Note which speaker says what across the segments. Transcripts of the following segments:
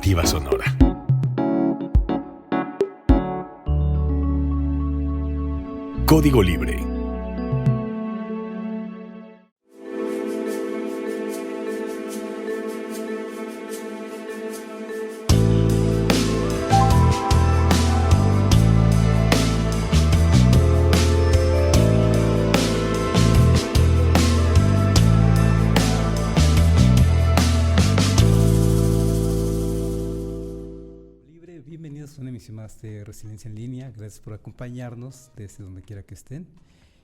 Speaker 1: Alternativa Sonora. Código Libre.
Speaker 2: Bienvenidos a una emisión más de Resiliencia en Línea. Gracias por acompañarnos desde donde quiera que estén.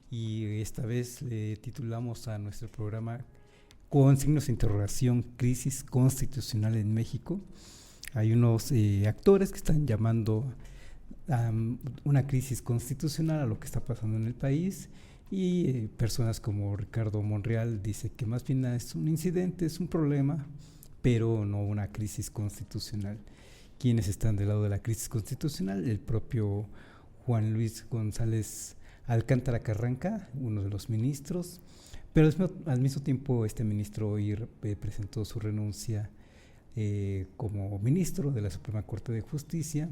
Speaker 2: Y esta vez le titulamos a nuestro programa con signos de interrogación: crisis constitucional en México. Hay unos actores que están llamando una crisis constitucional a lo que está pasando en el país, y personas como Ricardo Monreal dice que más bien es un incidente, es un problema, pero no una crisis constitucional. ¿Quiénes están del lado de la crisis constitucional? El propio Juan Luis González Alcántara Carranca, uno de los ministros, pero al mismo tiempo este ministro hoy presentó su renuncia como ministro de la Suprema Corte de Justicia,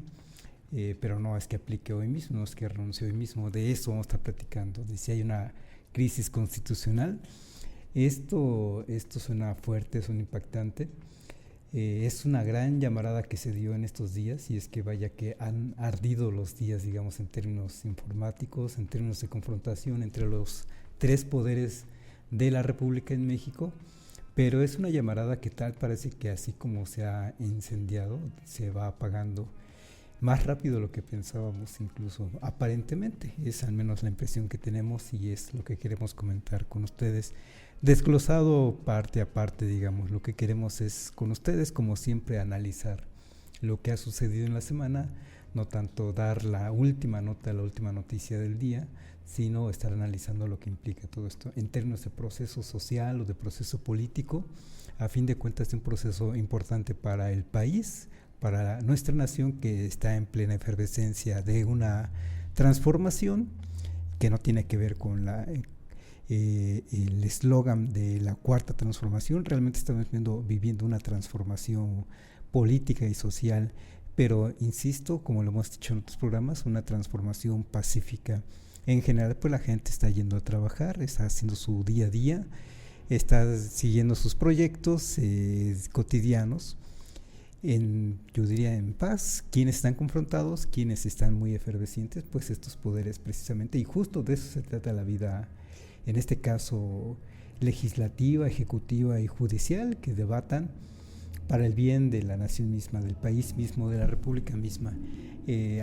Speaker 2: pero no es que aplique hoy mismo, no es que renuncie hoy mismo. De eso vamos a estar platicando, de si hay una crisis constitucional. Esto suena fuerte, suena impactante. Es una gran llamarada que se dio en estos días, y es que vaya que han ardido los días, digamos, en términos informáticos, en términos de confrontación entre los tres poderes de la República en México, pero es una llamarada que tal parece que así como se ha incendiado, se va apagando más rápido de lo que pensábamos, incluso aparentemente. Es al menos la impresión que tenemos, y es lo que queremos comentar con ustedes. Desglosado parte a parte, digamos, lo que queremos es con ustedes, como siempre, analizar lo que ha sucedido en la semana, no tanto dar la última nota, la última noticia del día, sino estar analizando lo que implica todo esto en términos de proceso social o de proceso político. A fin de cuentas, es un proceso importante para el país, para nuestra nación, que está en plena efervescencia de una transformación que no tiene que ver con el eslogan de la cuarta transformación. Realmente estamos viviendo una transformación política y social, pero insisto, como lo hemos dicho en otros programas, una transformación pacífica. En general, pues la gente está yendo a trabajar, está haciendo su día a día, está siguiendo sus proyectos cotidianos, yo diría en paz. Quienes están confrontados, quienes están muy efervescientes, pues estos poderes precisamente, y justo de eso se trata la vida, en este caso legislativa, ejecutiva y judicial, que debatan para el bien de la nación misma, del país mismo, de la república misma.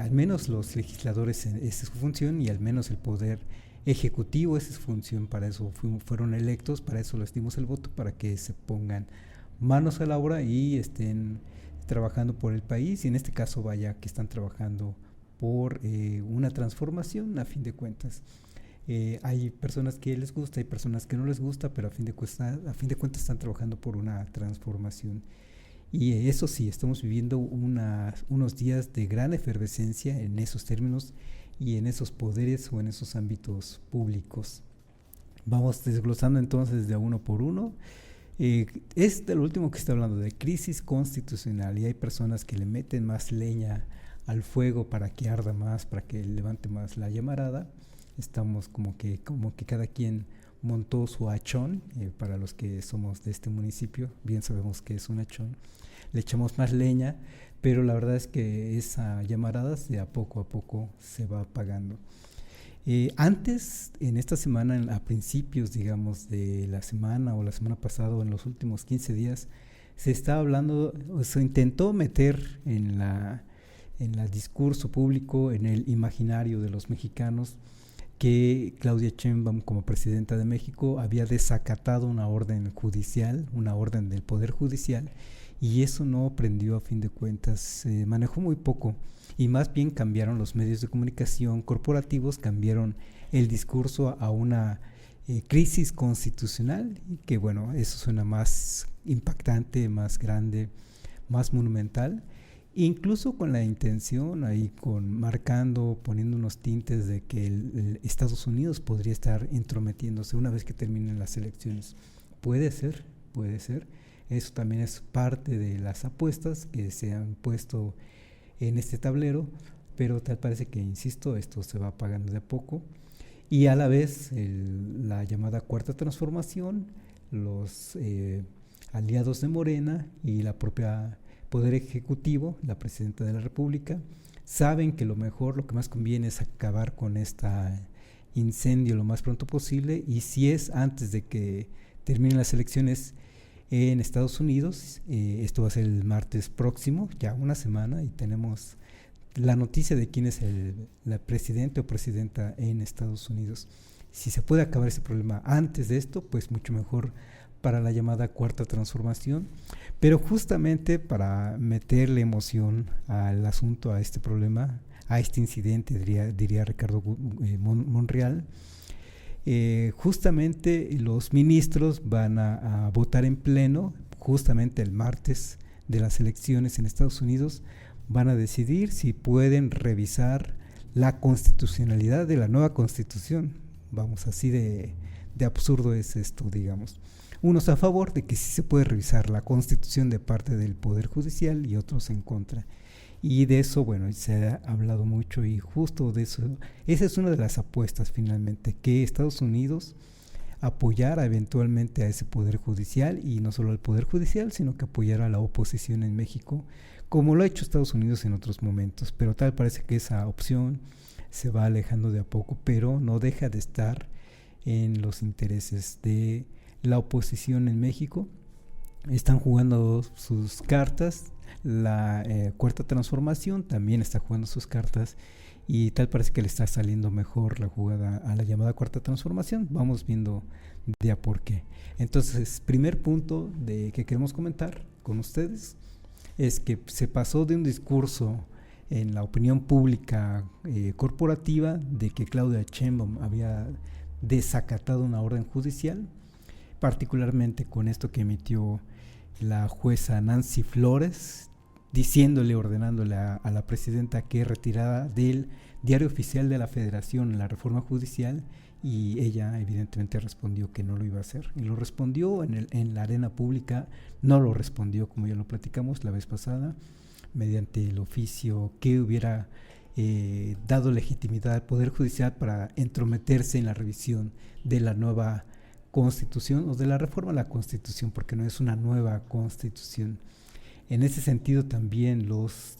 Speaker 2: Al menos los legisladores, esa es su función, y al menos el poder ejecutivo, esa es su función. Para eso fueron electos, para eso les dimos el voto, para que se pongan manos a la obra y estén trabajando por el país, y en este caso vaya que están trabajando por una transformación. A fin de cuentas, hay personas que les gusta, hay personas que no les gusta, pero a fin de cuentas están trabajando por una transformación. Y eso sí, estamos viviendo unos días de gran efervescencia en esos términos y en esos poderes o en esos ámbitos públicos. Vamos desglosando entonces de uno por uno. Es de lo último que está hablando, de crisis constitucional, y hay personas que le meten más leña al fuego para que arda más, para que levante más la llamarada. Estamos como que cada quien montó su hachón. Para los que somos de este municipio, bien sabemos que es un hachón. Le echamos más leña, pero la verdad es que esa llamarada a poco se va apagando. Antes, en esta semana, a principios, digamos, de la semana o la semana pasada, o en los últimos 15 días, se está hablando, o se intentó meter en el discurso público, en el imaginario de los mexicanos, que Claudia Sheinbaum, como presidenta de México, había desacatado una orden judicial, una orden del Poder Judicial, y eso no prendió. A fin de cuentas, se manejó muy poco, y más bien cambiaron los medios de comunicación corporativos, cambiaron el discurso a una crisis constitucional, y que bueno, eso suena más impactante, más grande, más monumental, incluso con la intención ahí, poniendo unos tintes de que el Estados Unidos podría estar entrometiéndose una vez que terminen las elecciones. Puede ser. Eso también es parte de las apuestas que se han puesto en este tablero, pero tal parece que, insisto, esto se va pagando de a poco. Y a la vez la llamada Cuarta Transformación, los aliados de Morena y la propia Poder Ejecutivo, la Presidenta de la República, saben que lo que más conviene es acabar con este incendio lo más pronto posible, y si es antes de que terminen las elecciones en Estados Unidos, esto va a ser el martes próximo, ya una semana, y tenemos la noticia de quién es la presidente o presidenta en Estados Unidos. Si se puede acabar ese problema antes de esto, pues mucho mejor para la llamada Cuarta Transformación. Pero justamente para meterle emoción al asunto, a este problema, a este incidente, diría Ricardo Monreal, justamente los ministros van a votar en pleno, justamente el martes de las elecciones en Estados Unidos, van a decidir si pueden revisar la constitucionalidad de la nueva constitución. Vamos, así de absurdo es esto, digamos. Unos a favor de que sí se puede revisar la constitución de parte del Poder Judicial y otros en contra. Y de eso, bueno, se ha hablado mucho, y justo de eso, esa es una de las apuestas finalmente, que Estados Unidos apoyara eventualmente a ese Poder Judicial, y no solo al Poder Judicial, sino que apoyara a la oposición en México, como lo ha hecho Estados Unidos en otros momentos. Pero tal parece que esa opción se va alejando de a poco, pero no deja de estar en los intereses de la oposición en México. Están jugando sus cartas, la Cuarta Transformación también está jugando sus cartas, y tal parece que le está saliendo mejor la jugada a la llamada Cuarta Transformación. Vamos viendo de a por qué. Entonces, primer punto que queremos comentar con ustedes es que se pasó de un discurso en la opinión pública corporativa de que Claudia Sheinbaum había desacatado una orden judicial, particularmente con esto que emitió la jueza Nancy Flores, ordenándole a la presidenta que retirara del Diario Oficial de la Federación la reforma judicial, y ella evidentemente respondió que no lo iba a hacer, y lo respondió en la arena pública. No lo respondió, como ya lo platicamos la vez pasada, mediante el oficio que hubiera dado legitimidad al Poder Judicial para entrometerse en la revisión de la nueva Constitución, o de la reforma a la Constitución, porque no es una nueva Constitución. En ese sentido también los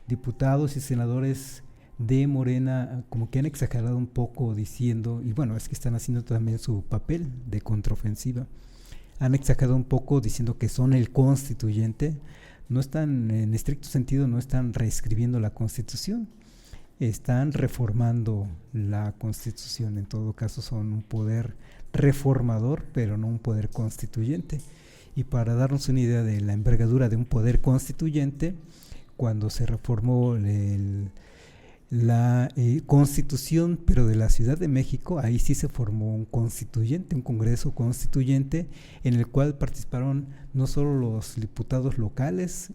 Speaker 2: diputados y senadores de Morena como que han exagerado un poco diciendo, y bueno, es que están haciendo también su papel de contraofensiva, han exagerado un poco diciendo que son el constituyente. No están, en estricto sentido, no están reescribiendo la Constitución, están reformando la Constitución. En todo caso son un poder reformador, pero no un poder constituyente. Y para darnos una idea de la envergadura de un poder constituyente, cuando se reformó la Constitución, pero de la Ciudad de México, ahí sí se formó un constituyente, un Congreso Constituyente, en el cual participaron no solo los diputados locales,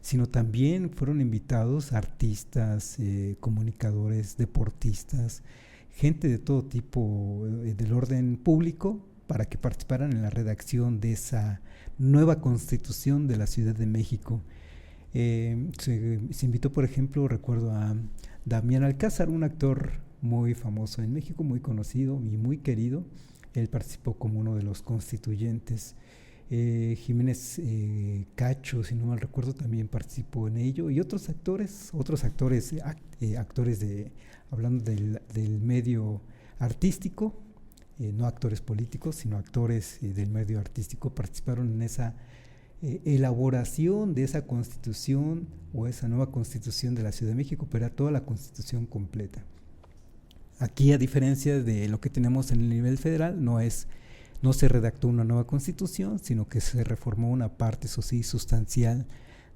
Speaker 2: sino también fueron invitados artistas, comunicadores, deportistas, gente de todo tipo del orden público, para que participaran en la redacción de esa nueva Constitución de la Ciudad de México. Se invitó, por ejemplo, recuerdo a Damián Alcázar, un actor muy famoso en México, muy conocido y muy querido. Él participó como uno de los constituyentes. Jiménez Cacho, si no mal recuerdo, también participó en ello, y otros actores hablando del medio artístico, no actores políticos, sino actores del medio artístico, participaron en esa elaboración de esa Constitución, o esa nueva Constitución de la Ciudad de México, pero era toda la Constitución completa. Aquí, a diferencia de lo que tenemos en el nivel federal, no se redactó una nueva Constitución, sino que se reformó una parte, eso sí, sustancial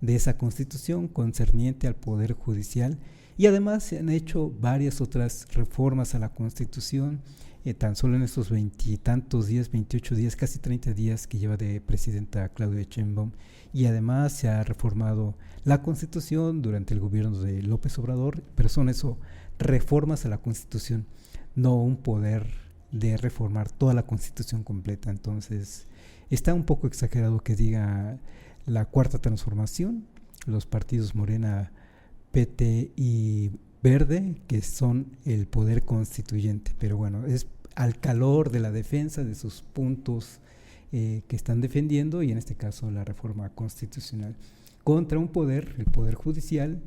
Speaker 2: de esa Constitución concerniente al Poder Judicial, y además se han hecho varias otras reformas a la Constitución, tan solo en estos 20 y tantos días, 28 días, casi 30 días que lleva de presidenta Claudia Sheinbaum, y además se ha reformado la Constitución durante el gobierno de López Obrador, pero son eso, reformas a la Constitución, no un poder de reformar toda la Constitución completa. Entonces, Está un poco exagerado que diga la cuarta transformación, los partidos Morena, PT y Verde, que son el poder constituyente, pero bueno, es al calor de la defensa de sus puntos que están defendiendo, y en este caso la reforma constitucional, contra un poder, el poder judicial,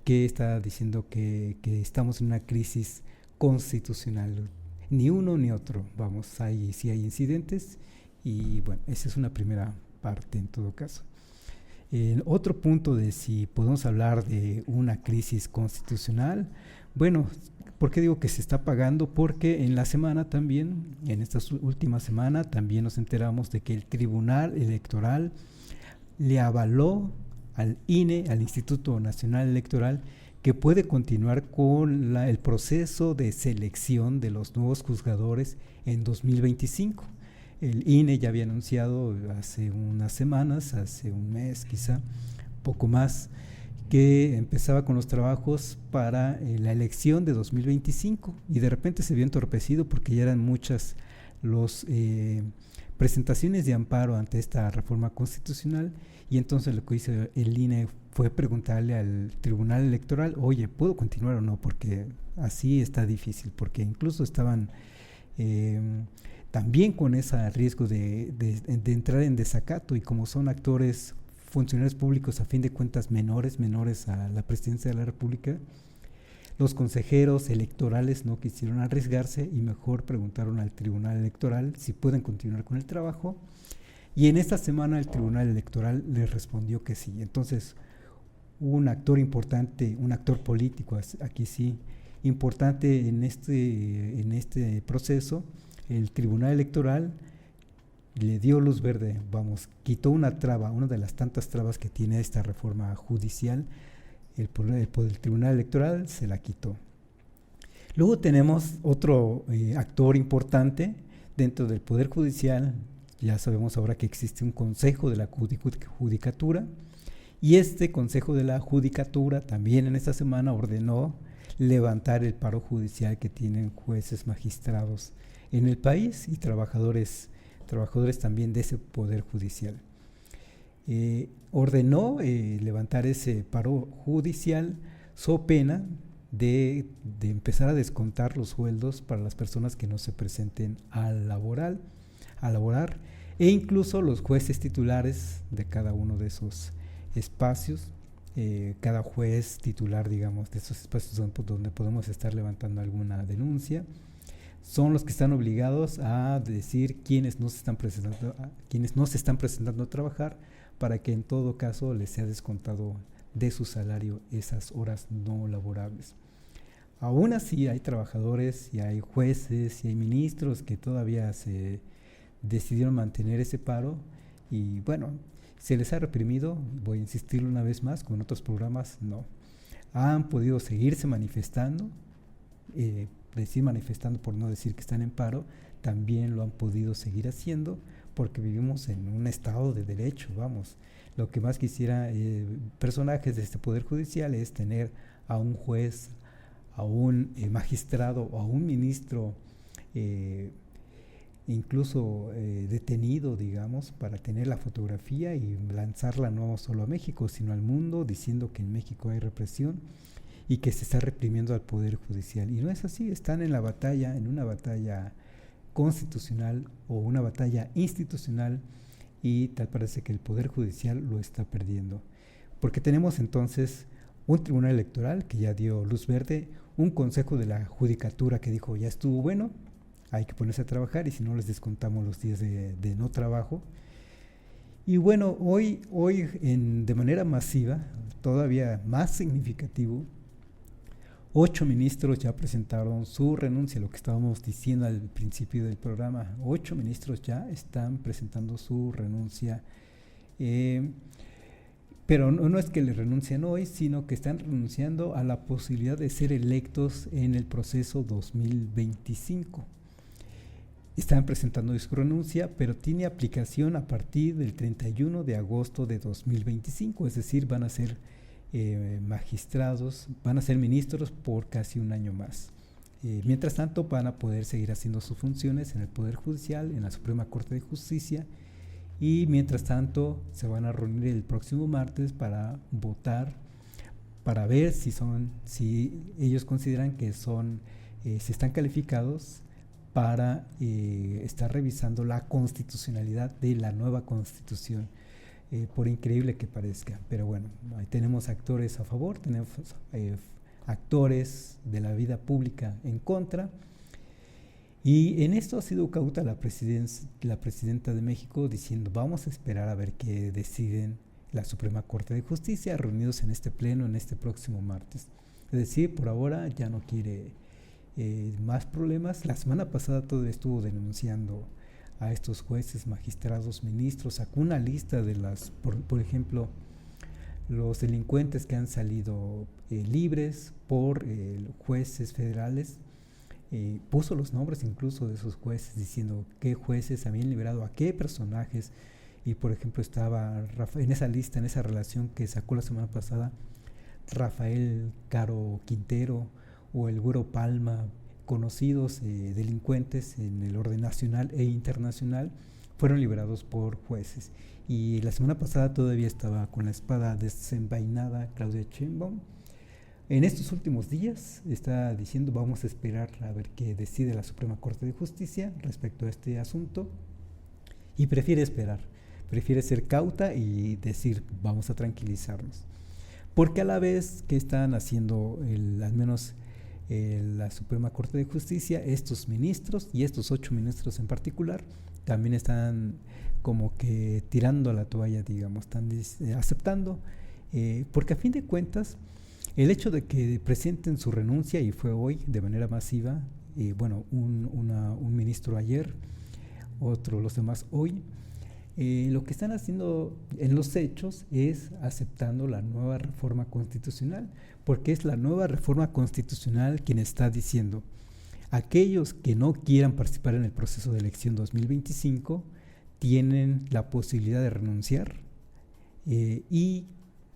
Speaker 2: que está diciendo que estamos en una crisis constitucional. Ni uno ni otro, vamos, sí hay incidentes, y bueno, esa es una primera parte en todo caso. Otro punto de si podemos hablar de una crisis constitucional, bueno, ¿por qué digo que se está pagando? Porque en la semana también, en esta última semana, también nos enteramos de que el Tribunal Electoral le avaló al INE, al Instituto Nacional Electoral, que puede continuar con el proceso de selección de los nuevos juzgadores en 2025. El INE ya había anunciado hace unas semanas, hace un mes quizá, poco más, que empezaba con los trabajos para la elección de 2025, y de repente se vio entorpecido porque ya eran muchas las presentaciones de amparo ante esta reforma constitucional, y entonces lo que hizo el INE fue preguntarle al Tribunal Electoral, oye, ¿puedo continuar o no? Porque así está difícil, porque incluso estaban también con ese riesgo de entrar en desacato, y como son actores, funcionarios públicos a fin de cuentas menores a la presidencia de la República, los consejeros electorales no quisieron arriesgarse y mejor preguntaron al Tribunal Electoral si pueden continuar con el trabajo, y en esta semana el Tribunal Electoral les respondió que sí. Entonces, un actor importante, un actor político, aquí sí, importante en este proceso, el Tribunal Electoral le dio luz verde, vamos, quitó una traba, una de las tantas trabas que tiene esta reforma judicial. El Tribunal Electoral se la quitó. Luego tenemos otro actor importante dentro del Poder Judicial. Ya sabemos ahora que existe un Consejo de la Judicatura, y este Consejo de la Judicatura también en esta semana ordenó levantar el paro judicial que tienen jueces, magistrados en el país, y trabajadores también de ese Poder Judicial. Ordenó levantar ese paro judicial so pena de empezar a descontar los sueldos para las personas que no se presenten a laborar, e incluso los jueces titulares de cada uno de esos espacios, cada juez titular, digamos, de esos espacios donde podemos estar levantando alguna denuncia, son los que están obligados a decir quiénes no se están presentando a trabajar, para que en todo caso les sea descontado de su salario esas horas no laborables. Aún así hay trabajadores y hay jueces y hay ministros que todavía se decidieron mantener ese paro, y bueno, se les ha reprimido. Voy a insistirlo una vez más, como en otros programas, no. Han podido seguirse manifestando, manifestando por no decir que están en paro, también lo han podido seguir haciendo, porque vivimos en un estado de derecho, vamos. Lo que más quisiera personajes de este Poder Judicial es tener a un juez, a un magistrado o a un ministro incluso detenido, digamos, para tener la fotografía y lanzarla no solo a México, sino al mundo, diciendo que en México hay represión y que se está reprimiendo al Poder Judicial. Y no es así, están en una batalla constitucional o una batalla institucional, y tal parece que el Poder Judicial lo está perdiendo. Porque tenemos entonces un Tribunal Electoral que ya dio luz verde, un Consejo de la Judicatura que dijo ya estuvo bueno, hay que ponerse a trabajar, y si no les descontamos los días de no trabajo. Y bueno, hoy de manera masiva, todavía más significativo, 8 ministros ya presentaron su renuncia, lo que estábamos diciendo al principio del programa. 8 ministros ya están presentando su renuncia, pero no es que le renuncien hoy, sino que están renunciando a la posibilidad de ser electos en el proceso 2025. Están presentando hoy su renuncia, pero tiene aplicación a partir del 31 de agosto de 2025, es decir, van a ser magistrados, van a ser ministros por casi un año más. Mientras tanto, van a poder seguir haciendo sus funciones en el Poder Judicial, en la Suprema Corte de Justicia y mientras tanto se van a reunir el próximo martes para votar, para ver si ellos consideran que si están calificados para estar revisando la constitucionalidad de la nueva constitución, por increíble que parezca. Pero bueno, ahí tenemos actores a favor, tenemos actores de la vida pública en contra, y en esto ha sido cauta la presidenta de México, diciendo vamos a esperar a ver qué deciden la Suprema Corte de Justicia, reunidos en este pleno en este próximo martes. Es decir, por ahora ya no quiere más problemas. La semana pasada todavía estuvo denunciando a estos jueces, magistrados, ministros, sacó una lista de por ejemplo, los delincuentes que han salido libres por jueces federales. Puso los nombres incluso de esos jueces, diciendo qué jueces habían liberado a qué personajes. Y por ejemplo estaba en esa lista, en esa relación que sacó la semana pasada, Rafael Caro Quintero o el Güero Palma, conocidos delincuentes en el orden nacional e internacional, fueron liberados por jueces. Y la semana pasada todavía estaba con la espada desenvainada Claudia Sheinbaum. En estos últimos días está diciendo vamos a esperar a ver qué decide la Suprema Corte de Justicia respecto a este asunto, y prefiere esperar, prefiere ser cauta y decir vamos a tranquilizarnos, porque a la vez que están haciendo al menos la Suprema Corte de Justicia, estos ministros y estos 8 ministros en particular también están como que tirando la toalla, digamos, están aceptando, porque a fin de cuentas el hecho de que presenten su renuncia, y fue hoy de manera masiva, un ministro ayer, los demás hoy, lo que están haciendo en los hechos es aceptando la nueva reforma constitucional, porque es la nueva reforma constitucional quien está diciendo aquellos que no quieran participar en el proceso de elección 2025 tienen la posibilidad de renunciar y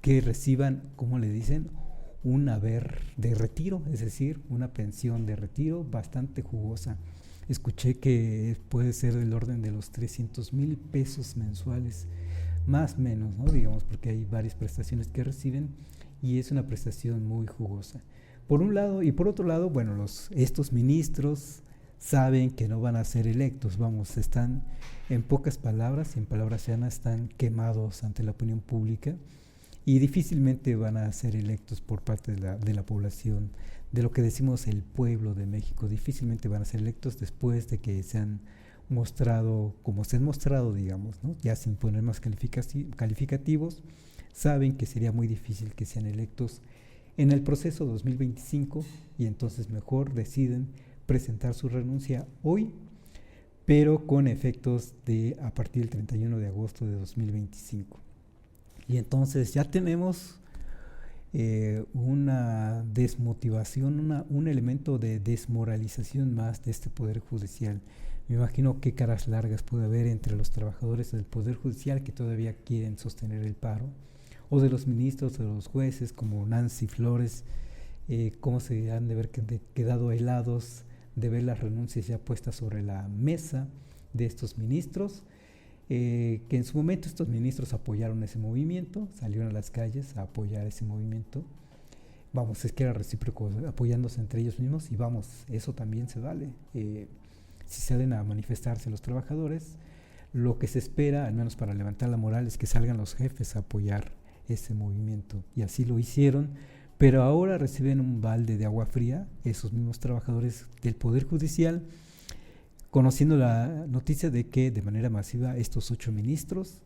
Speaker 2: que reciban, como le dicen, un haber de retiro, es decir, una pensión de retiro bastante jugosa. Escuché que puede ser del orden de los 300,000 pesos mensuales, más o menos, ¿no? Digamos, porque hay varias prestaciones que reciben y es una prestación muy jugosa. Por un lado, y por otro lado, bueno, estos ministros saben que no van a ser electos, están, en pocas palabras, y en palabras llanas, están quemados ante la opinión pública y difícilmente van a ser electos por parte de la población, de lo que decimos el pueblo de México. Difícilmente van a ser electos después de que se han mostrado, como se han mostrado, digamos, ¿no? Ya sin poner más calificativos, saben que sería muy difícil que sean electos en el proceso 2025, y entonces mejor deciden presentar su renuncia hoy, pero con efectos a partir del 31 de agosto de 2025. Y entonces ya tenemos una desmotivación, un elemento de desmoralización más de este Poder Judicial. Me imagino qué caras largas puede haber entre los trabajadores del Poder Judicial que todavía quieren sostener el paro, o de los ministros o de los jueces como Nancy Flores, cómo se han de haber quedado helados de ver las renuncias ya puestas sobre la mesa de estos ministros, que en su momento estos ministros apoyaron ese movimiento, salieron a las calles a apoyar ese movimiento. Vamos, es que era recíproco, apoyándose entre ellos mismos, y vamos, eso también se vale. Si salen a manifestarse los trabajadores, lo que se espera, al menos para levantar la moral, es que salgan los jefes a apoyar ese movimiento, y así lo hicieron, pero ahora reciben un balde de agua fría esos mismos trabajadores del Poder Judicial, conociendo la noticia de que de manera masiva estos 8 ministros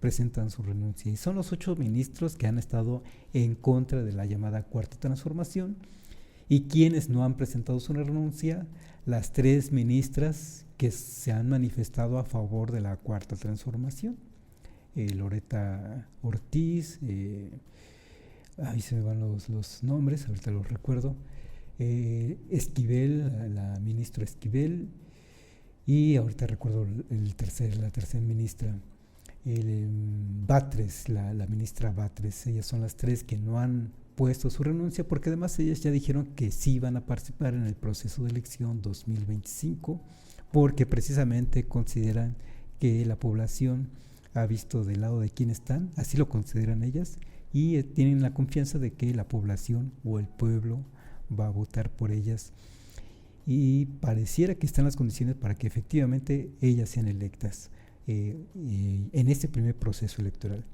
Speaker 2: presentan su renuncia, y son los 8 ministros que han estado en contra de la llamada Cuarta Transformación. Y quienes no han presentado su renuncia, las 3 ministras que se han manifestado a favor de la Cuarta Transformación, Loreta Ortiz, ahí se me van los nombres, ahorita los recuerdo, Esquivel, la ministra Esquivel, y ahorita recuerdo la tercera ministra, Batres, la ministra Batres. Ellas son las 3 que no han puesto su renuncia, porque además ellas ya dijeron que sí van a participar en el proceso de elección 2025, porque precisamente consideran que la población ha visto del lado de quién están, así lo consideran ellas, y tienen la confianza de que la población o el pueblo va a votar por ellas, y pareciera que están las condiciones para que efectivamente ellas sean electas en este primer proceso electoral.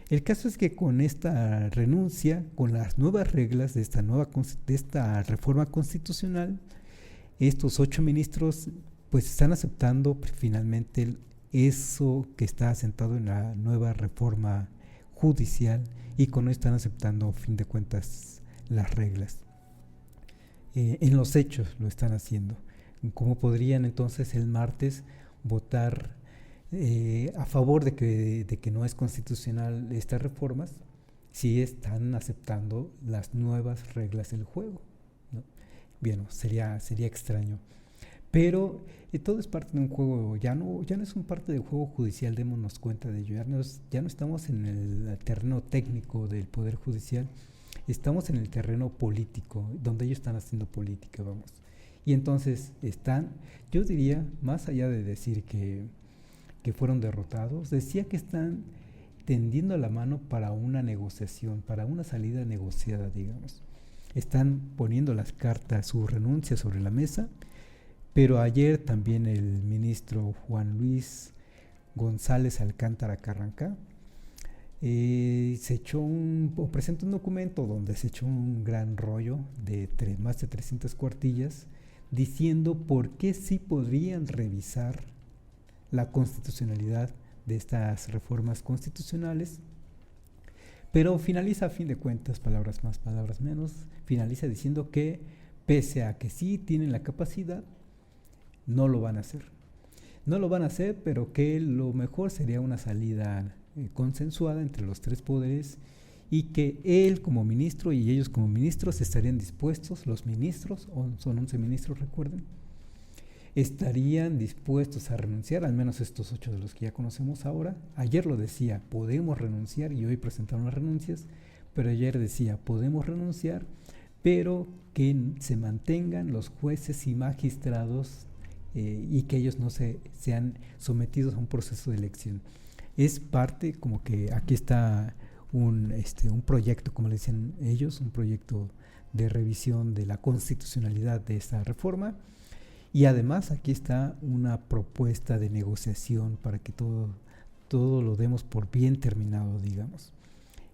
Speaker 2: El caso es que con esta renuncia, con las nuevas reglas de esta reforma constitucional, estos 8 ministros pues están aceptando finalmente eso que está asentado en la nueva reforma judicial, y con eso están aceptando a fin de cuentas las reglas. En los hechos lo están haciendo. ¿Cómo podrían entonces el martes votar a favor de que no es constitucional estas reformas si están aceptando las nuevas reglas del juego, ¿no? Bien, sería extraño. Pero todo es parte de un juego, ya no es un parte del juego judicial, démonos cuenta de ello, ya no estamos en el terreno técnico del Poder Judicial, estamos en el terreno político, donde ellos están haciendo política, vamos. Y entonces yo diría, más allá de decir que fueron derrotados, decía que están tendiendo la mano para una negociación, para una salida negociada, digamos. Están poniendo las cartas, su renuncia sobre la mesa, pero ayer también el ministro Juan Luis González Alcántara Carrancá presentó un documento donde se echó un gran rollo de más de 300 cuartillas diciendo por qué sí podrían revisar la constitucionalidad de estas reformas constitucionales, pero finaliza a fin de cuentas, palabras más, palabras menos, finaliza diciendo que pese a que sí tienen la capacidad, no lo van a hacer. No lo van a hacer, pero que lo mejor sería una salida consensuada entre los 3 poderes, y que él como ministro y ellos como ministros estarían dispuestos, los ministros, son 11 ministros, recuerden, estarían dispuestos a renunciar, al menos estos 8 de los que ya conocemos ahora. Ayer lo decía, podemos renunciar, y hoy presentaron las renuncias, pero ayer decía, podemos renunciar, pero que se mantengan los jueces y magistrados y que ellos no sean sometidos a un proceso de elección. Es parte, como que aquí está un proyecto, como le dicen ellos, un proyecto de revisión de la constitucionalidad de esta reforma. Y además aquí está una propuesta de negociación para que todo lo demos por bien terminado, digamos.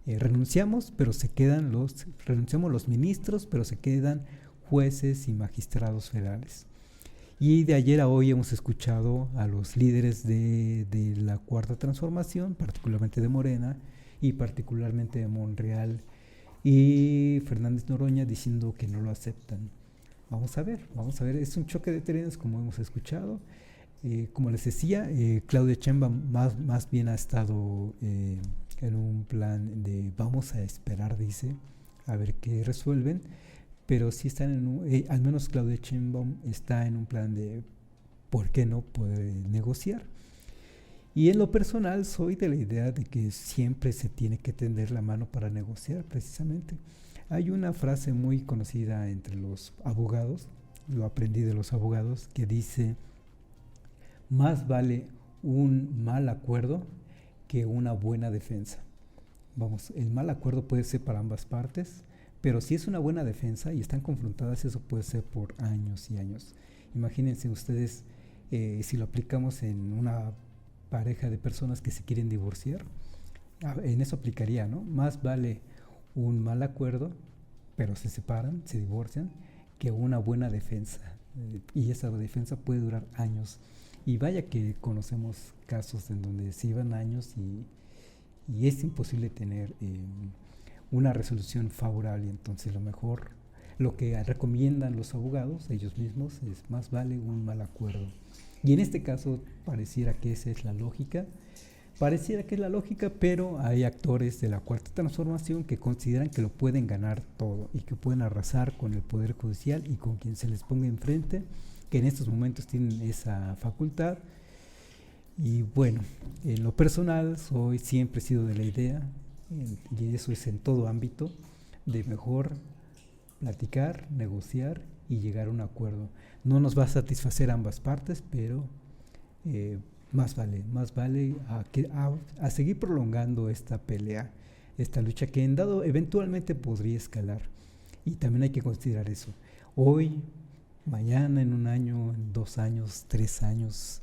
Speaker 2: Renunciamos los ministros, pero se quedan jueces y magistrados federales. Y de ayer a hoy hemos escuchado a los líderes de la Cuarta Transformación, particularmente de Morena y particularmente de Monreal y Fernández Noroña, diciendo que no lo aceptan. Vamos a ver, es un choque de trenes, como hemos escuchado. Como les decía, Claudia Sheinbaum más bien ha estado en un plan de vamos a esperar, dice, a ver qué resuelven, pero sí están al menos Claudia Sheinbaum está en un plan de por qué no poder negociar. Y en lo personal soy de la idea de que siempre se tiene que tender la mano para negociar, precisamente. Hay una frase muy conocida entre los abogados, lo aprendí de los abogados, que dice: más vale un mal acuerdo que una buena defensa. Vamos, el mal acuerdo puede ser para ambas partes, pero si es una buena defensa y están confrontadas, eso puede ser por años y años. Imagínense ustedes si lo aplicamos en una pareja de personas que se quieren divorciar, en eso aplicaría, ¿no? Más vale un mal acuerdo, pero se separan, se divorcian, que una buena defensa. Y esa defensa puede durar años. Y vaya que conocemos casos en donde se llevan años y es imposible tener una resolución favorable. Entonces lo que recomiendan los abogados, ellos mismos, es más vale un mal acuerdo. Y en este caso pareciera que esa es la lógica. Pero hay actores de la Cuarta Transformación que consideran que lo pueden ganar todo y que pueden arrasar con el Poder Judicial y con quien se les ponga enfrente, que en estos momentos tienen esa facultad. Y bueno, en lo personal siempre he sido de la idea, y eso es en todo ámbito, de mejor platicar, negociar y llegar a un acuerdo. No nos va a satisfacer ambas partes, pero más vale a seguir prolongando esta pelea, esta lucha que en dado eventualmente podría escalar. Y también hay que considerar eso. Hoy, mañana, en 1 año, en 2 años, 3 años,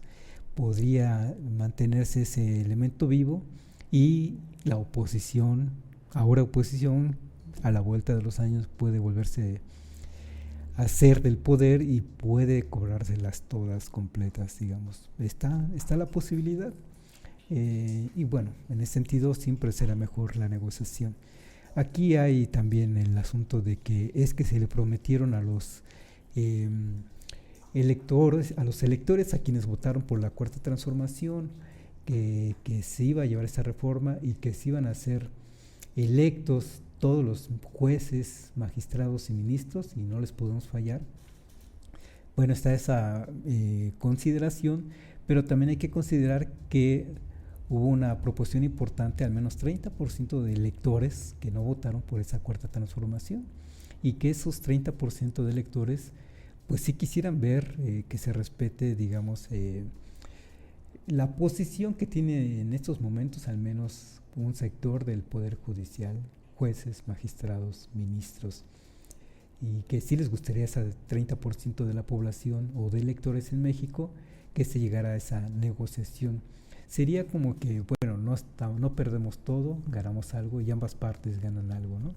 Speaker 2: podría mantenerse ese elemento vivo y la oposición, ahora oposición, a la vuelta de los años puede volverse a ser del poder y puede cobrárselas todas completas, digamos. Está la posibilidad. Y bueno, en ese sentido siempre será mejor la negociación. Aquí hay también el asunto de que es que se le prometieron a los electores, a quienes votaron por la Cuarta Transformación, que se iba a llevar esta reforma y que se iban a hacer electos todos los jueces, magistrados y ministros, y no les podemos fallar. Bueno, está esa consideración, pero también hay que considerar que hubo una proporción importante, al menos 30% de electores que no votaron por esa Cuarta Transformación, y que esos 30% de electores pues sí quisieran ver que se respete, digamos, la posición que tiene en estos momentos al menos un sector del Poder Judicial, jueces, magistrados, ministros, y que sí les gustaría ese 30% de la población o de electores en México que se llegara a esa negociación. Sería como que, bueno, no perdemos todo, ganamos algo y ambas partes ganan algo, ¿no?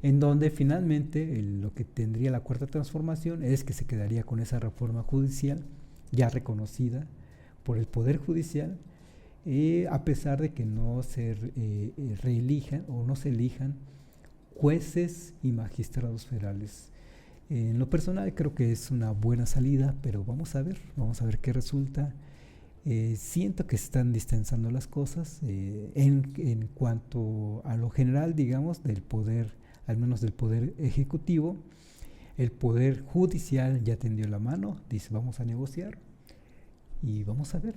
Speaker 2: En donde finalmente lo que tendría la Cuarta Transformación es que se quedaría con esa reforma judicial ya reconocida por el Poder Judicial, a pesar de que no se reelijan o no se elijan jueces y magistrados federales. En lo personal creo que es una buena salida, pero vamos a ver qué resulta. Siento que se están distensando las cosas en cuanto a lo general, digamos, del poder, al menos del poder ejecutivo. El poder judicial ya tendió la mano, dice vamos a negociar y vamos a ver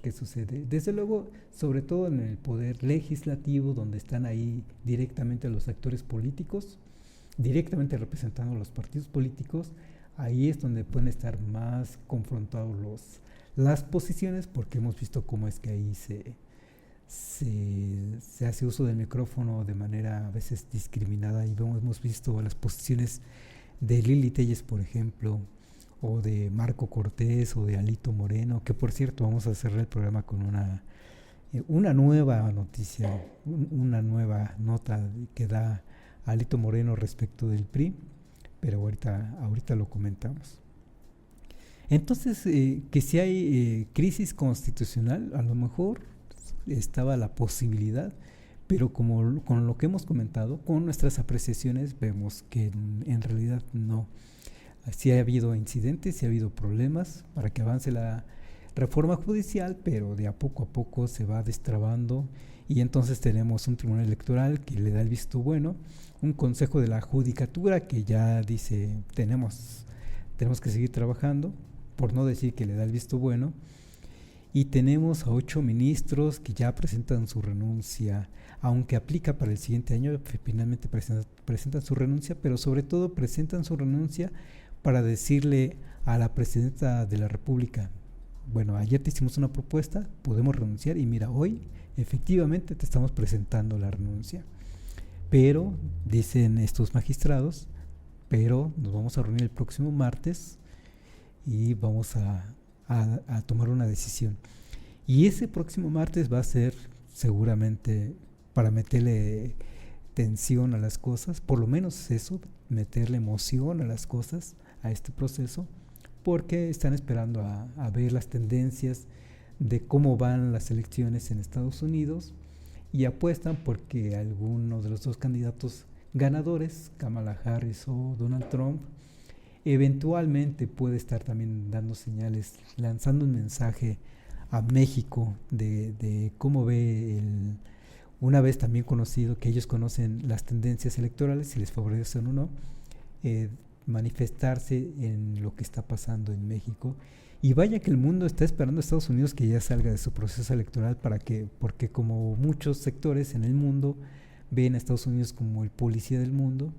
Speaker 2: qué sucede. Desde luego, sobre todo en el poder legislativo, donde están ahí directamente los actores políticos, directamente representando a los partidos políticos, ahí es donde pueden estar más confrontados las posiciones, porque hemos visto cómo es que ahí se hace uso del micrófono de manera a veces discriminada, y hemos visto las posiciones de Lili Telles, por ejemplo, o de Marco Cortés o de Alito Moreno, que por cierto vamos a cerrar el programa con una nueva noticia, una nueva nota que da Alito Moreno respecto del PRI, pero ahorita lo comentamos. Entonces, que si hay crisis constitucional, a lo mejor estaba la posibilidad, pero como con lo que hemos comentado, con nuestras apreciaciones, vemos que en realidad no. Sí ha habido incidentes, sí ha habido problemas para que avance la reforma judicial, pero de a poco se va destrabando, y entonces tenemos un tribunal electoral que le da el visto bueno, un consejo de la judicatura que ya dice tenemos que seguir trabajando, por no decir que le da el visto bueno, y tenemos a 8 ministros que ya presentan su renuncia, aunque aplica para el siguiente año, finalmente presentan su renuncia, pero sobre todo presentan su renuncia para decirle a la presidenta de la República, bueno, ayer te hicimos una propuesta, podemos renunciar, y mira, hoy efectivamente te estamos presentando la renuncia. Pero, dicen estos magistrados, pero nos vamos a reunir el próximo martes y vamos a tomar una decisión. Y ese próximo martes va a ser seguramente para meterle tensión a las cosas, por lo menos eso, meterle emoción a las cosas, a este proceso, porque están esperando a ver las tendencias de cómo van las elecciones en Estados Unidos, y apuestan porque alguno de los dos candidatos ganadores, Kamala Harris o Donald Trump, eventualmente puede estar también dando señales, lanzando un mensaje a México de cómo ve una vez también conocido que ellos conocen las tendencias electorales, si les favorecen o no, manifestarse en lo que está pasando en México. Y vaya que el mundo está esperando a Estados Unidos que ya salga de su proceso electoral, porque como muchos sectores en el mundo ven a Estados Unidos como el policía del mundo,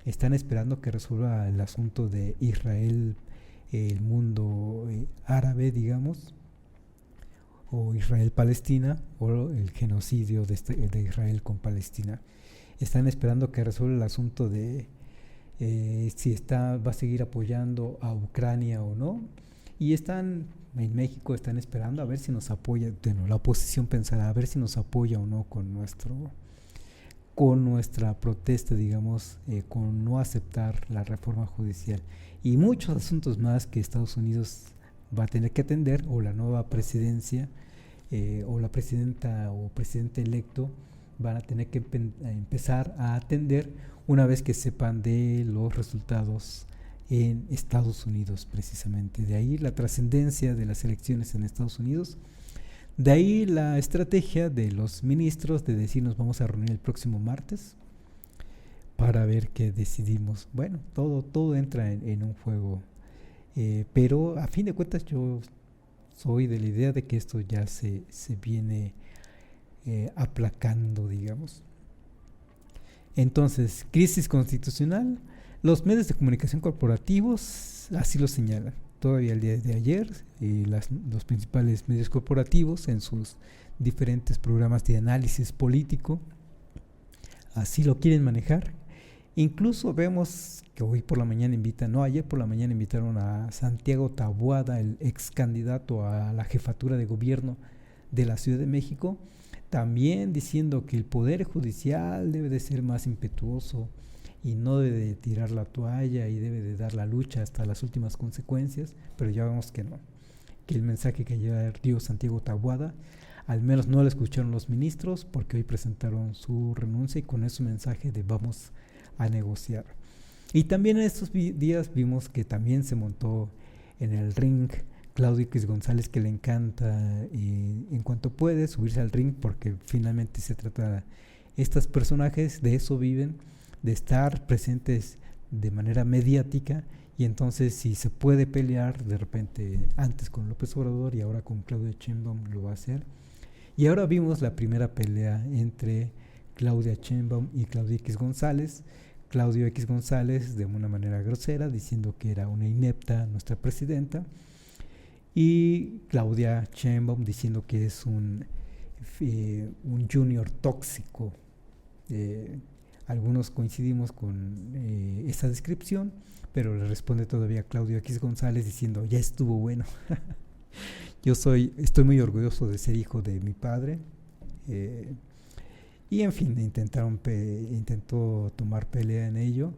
Speaker 2: están esperando que resuelva el asunto de Israel, el mundo árabe, digamos, o Israel-Palestina, o el genocidio de Israel con Palestina. Están esperando que resuelva el asunto de si va a seguir apoyando a Ucrania o no, y en México están esperando a ver si nos apoya. Bueno, la oposición pensará a ver si nos apoya o no con nuestra protesta, digamos, con no aceptar la reforma judicial y muchos asuntos más que Estados Unidos va a tener que atender, o la nueva presidencia, o la presidenta o presidente electo van a tener que empezar a atender una vez que sepan de los resultados en Estados Unidos, precisamente. De ahí la trascendencia de las elecciones en Estados Unidos, de ahí la estrategia de los ministros de decir nos vamos a reunir el próximo martes para ver qué decidimos. Bueno, todo entra en un juego, pero a fin de cuentas yo soy de la idea de que esto ya se viene aplacando, digamos. Entonces, crisis constitucional. Los medios de comunicación corporativos así lo señalan. Todavía el día de ayer, los principales medios corporativos en sus diferentes programas de análisis político así lo quieren manejar. Incluso vemos que ayer por la mañana invitaron a Santiago Taboada, el ex candidato a la jefatura de gobierno de la Ciudad de México, también diciendo que el Poder Judicial debe de ser más impetuoso y no debe de tirar la toalla y debe de dar la lucha hasta las últimas consecuencias, pero ya vemos que no, que el mensaje que ayer dio Santiago Taboada, al menos no lo escucharon los ministros, porque hoy presentaron su renuncia y con ese mensaje de vamos a negociar. Y también en estos días vimos que también se montó en el ring Claudio X González, que le encanta en cuanto puede subirse al ring, porque finalmente se trata, estos personajes de eso viven, de estar presentes de manera mediática, y entonces si se puede pelear de repente antes con López Obrador y ahora con Claudia Sheinbaum lo va a hacer. Y ahora vimos la primera pelea entre Claudia Sheinbaum y Claudio X González. Claudio X González de una manera grosera diciendo que era una inepta nuestra presidenta, y Claudia Sheinbaum diciendo que es un junior tóxico. Algunos coincidimos con esa descripción, pero le responde todavía Claudio X González diciendo ya estuvo bueno. Estoy muy orgulloso de ser hijo de mi padre, y en fin, intentó tomar pelea en ello,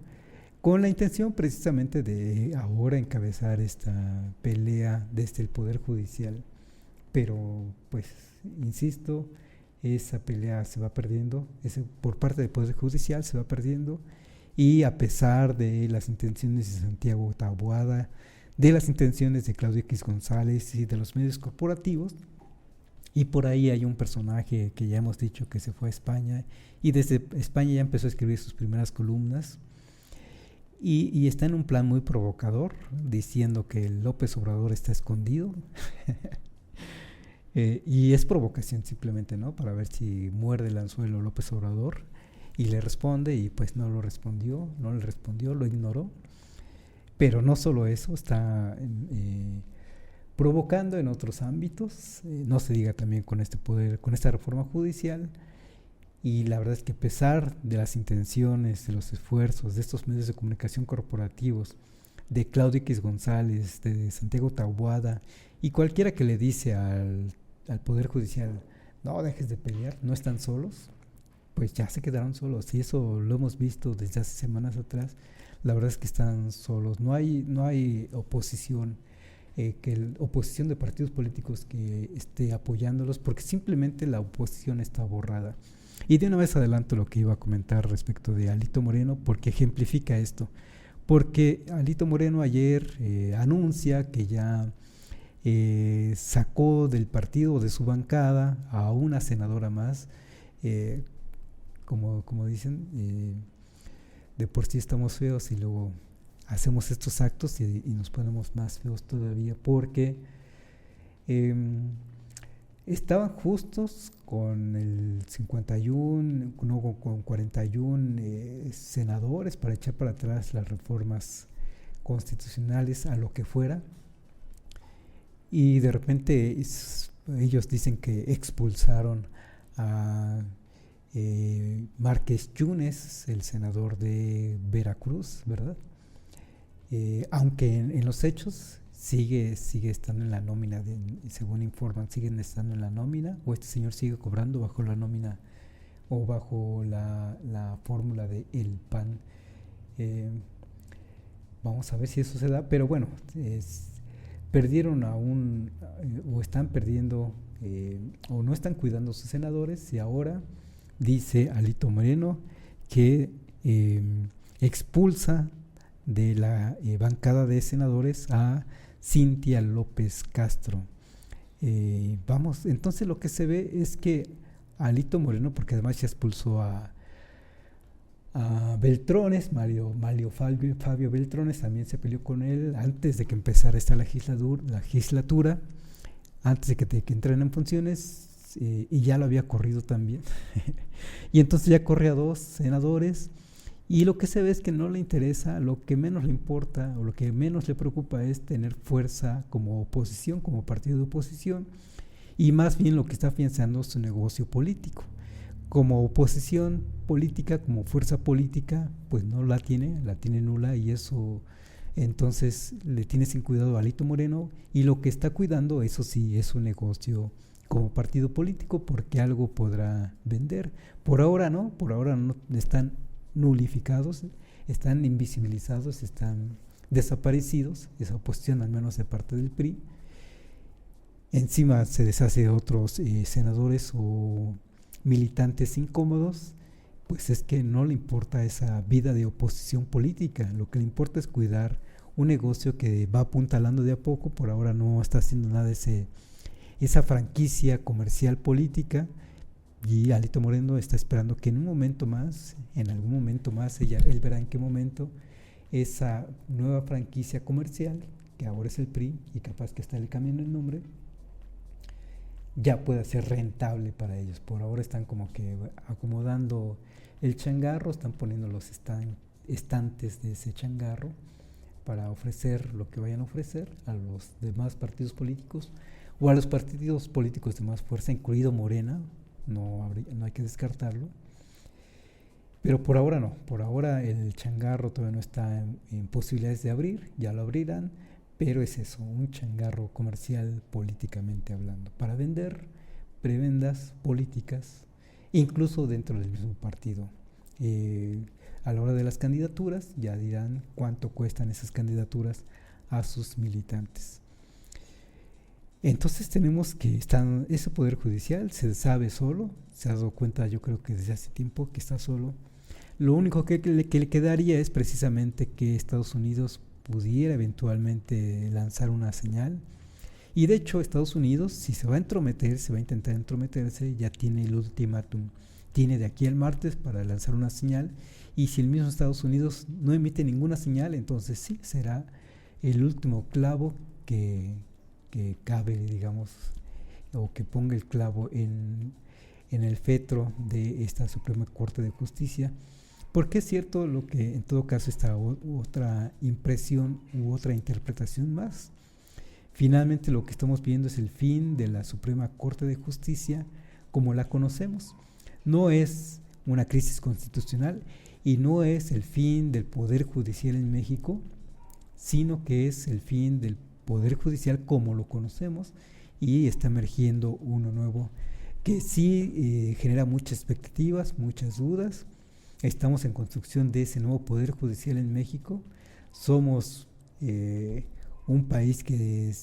Speaker 2: con la intención precisamente de ahora encabezar esta pelea desde el Poder Judicial. Pero pues, insisto, esa pelea se va perdiendo, por parte del Poder Judicial se va perdiendo, y a pesar de las intenciones de Santiago Taboada, de las intenciones de Claudio X González y de los medios corporativos, y por ahí hay un personaje que ya hemos dicho que se fue a España, y desde España ya empezó a escribir sus primeras columnas, y está en un plan muy provocador, diciendo que López Obrador está escondido. Y es provocación simplemente, ¿no? Para ver si muerde el anzuelo López Obrador, y le responde, y pues no le respondió, lo ignoró. Pero no solo eso, está provocando en otros ámbitos, no se diga también con este poder, con esta reforma judicial. Y la verdad es que a pesar de las intenciones, de los esfuerzos de estos medios de comunicación corporativos, de Claudio X González, de Santiago Taboada, y cualquiera que le dice al Poder Judicial, no dejes de pelear, no están solos, pues ya se quedaron solos, y eso lo hemos visto desde hace semanas atrás. La verdad es que están solos, no hay oposición, oposición de partidos políticos que esté apoyándolos, porque simplemente la oposición está borrada. Y de una vez adelanto lo que iba a comentar respecto de Alito Moreno, porque ejemplifica esto. Porque Alito Moreno ayer anuncia que ya sacó del partido, de su bancada, a una senadora más. Como dicen, de por sí estamos feos y luego hacemos estos actos y nos ponemos más feos todavía, porque estaban justos con el 51, con 41 senadores para echar para atrás las reformas constitucionales a lo que fuera, y de repente ellos dicen que expulsaron a Márquez Yunes, el senador de Veracruz, ¿verdad? Aunque en los hechos sigue estando en la nómina, según informan, siguen estando en la nómina, o este señor sigue cobrando bajo la nómina o bajo la fórmula de el PAN. Vamos a ver si eso se da, pero bueno, perdieron o están perdiendo, o no están cuidando a sus senadores, y ahora dice Alito Moreno que expulsa de la bancada de senadores a Cintia López Castro. Entonces lo que se ve es que Alito Moreno, porque además ya expulsó a Beltrones, Fabio Beltrones, también se peleó con él antes de que empezara esta legislatura, antes de que entraran en funciones, y ya lo había corrido también. Y entonces ya corre a 2 senadores, y lo que se ve es que no le interesa, lo que menos le importa o lo que menos le preocupa es tener fuerza como oposición, como partido de oposición, y más bien lo que está afianzando es su negocio político. Como oposición política, como fuerza política, pues no la tiene nula, y eso entonces le tiene sin cuidado a Alito Moreno, y lo que está cuidando, eso sí, es su negocio como partido político, porque algo podrá vender. Por ahora no están nulificados, están invisibilizados, están desaparecidos, esa oposición al menos de parte del PRI. Encima se deshace de otros senadores o militantes incómodos, pues es que no le importa esa vida de oposición política, lo que le importa es cuidar un negocio que va apuntalando de a poco. Por ahora no está haciendo nada de esa franquicia comercial política, y Alito Moreno está esperando que en algún momento más, él verá en qué momento, esa nueva franquicia comercial, que ahora es el PRI y capaz que está le cambiando el nombre, ya pueda ser rentable para ellos. Por ahora están como que acomodando el changarro, están poniendo los estantes de ese changarro para ofrecer lo que vayan a ofrecer a los demás partidos políticos o a los partidos políticos de más fuerza, incluido Morena. No hay que descartarlo, pero por ahora no, por ahora el changarro todavía no está en posibilidades de abrir, ya lo abrirán, pero es eso, un changarro comercial políticamente hablando, para vender prebendas políticas, incluso dentro del mismo partido. A la hora de las candidaturas ya dirán cuánto cuestan esas candidaturas a sus militantes. Entonces tenemos que ese poder judicial se sabe solo, se ha dado cuenta yo creo que desde hace tiempo que está solo. Lo único que le quedaría es precisamente que Estados Unidos pudiera eventualmente lanzar una señal, y de hecho Estados Unidos, si se va a intentar entrometerse, ya tiene el ultimátum, tiene de aquí al martes para lanzar una señal, y si el mismo Estados Unidos no emite ninguna señal, entonces sí será el último clavo que cabe, digamos, o que ponga el clavo en el fétro de esta Suprema Corte de Justicia, porque es cierto lo que en todo caso está otra impresión u otra interpretación más. Finalmente lo que estamos viendo es el fin de la Suprema Corte de Justicia como la conocemos. No es una crisis constitucional y no es el fin del Poder Judicial en México, sino que es el fin del Poder Judicial como lo conocemos, y está emergiendo uno nuevo que sí genera muchas expectativas, muchas dudas. Estamos en construcción de ese nuevo Poder Judicial en México. Somos un país que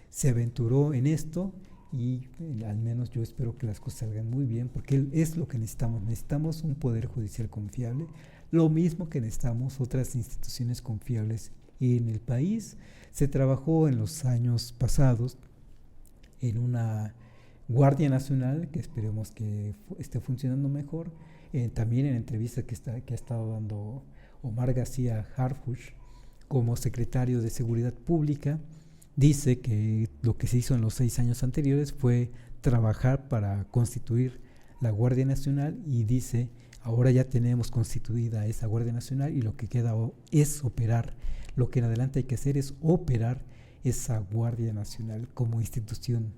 Speaker 2: se aventuró en esto, y al menos yo espero que las cosas salgan muy bien, porque es lo que necesitamos. Necesitamos un Poder Judicial confiable, lo mismo que necesitamos otras instituciones confiables en el país. Se trabajó en los años pasados en una Guardia Nacional que esperemos que esté funcionando mejor. También en entrevistas que ha estado dando Omar García Harfuch como secretario de Seguridad Pública, dice que lo que se hizo en los 6 años anteriores fue trabajar para constituir la Guardia Nacional, y dice, ahora ya tenemos constituida esa Guardia Nacional y lo que queda es operar. Lo que en adelante hay que hacer es operar esa Guardia Nacional como institución,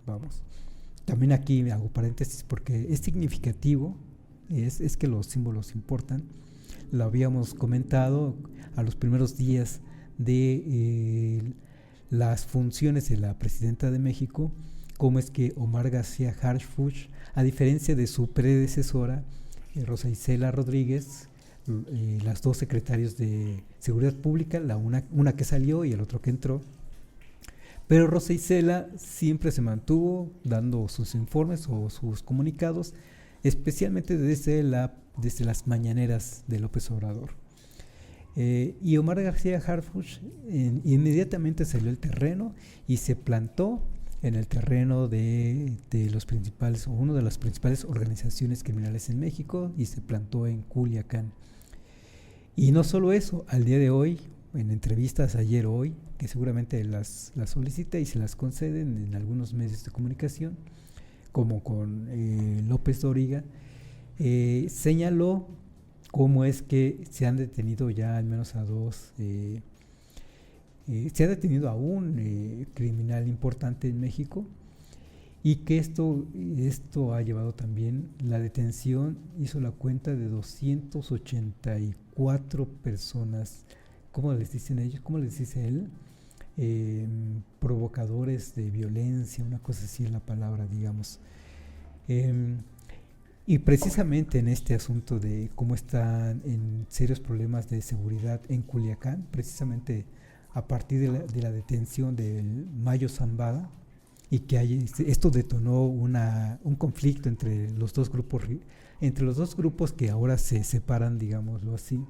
Speaker 2: También aquí hago paréntesis porque es significativo, es que los símbolos importan. Lo habíamos comentado a los primeros días de las funciones de la presidenta de México, cómo es que Omar García Harfuch, a diferencia de su predecesora, Rosa Isela Rodríguez, las dos secretarios de Seguridad Pública, una que salió y el otro que entró, pero Rosa Isela siempre se mantuvo dando sus informes o sus comunicados, especialmente desde las mañaneras de López Obrador. Y Omar García Harfuch inmediatamente salió al terreno y se plantó en el terreno de los principales, o una de las principales organizaciones criminales en México, y se plantó en Culiacán. Y no solo eso, al día de hoy, en entrevistas ayer o hoy, que seguramente las solicita y se las conceden en algunos medios de comunicación, como con López Dóriga, señaló cómo es que se han detenido ya al menos a dos, se ha detenido a un criminal importante en México, y que esto ha llevado también la detención, hizo la cuenta de 284 personas, ¿cómo les dicen ellos? ¿Cómo les dice él? Provocadores de violencia, una cosa así es la palabra, digamos. Y precisamente en este asunto de cómo están en serios problemas de seguridad en Culiacán, precisamente a partir de la detención del Mayo Zambada, y que esto detonó un conflicto entre los dos grupos que ahora se separan, digámoslo así,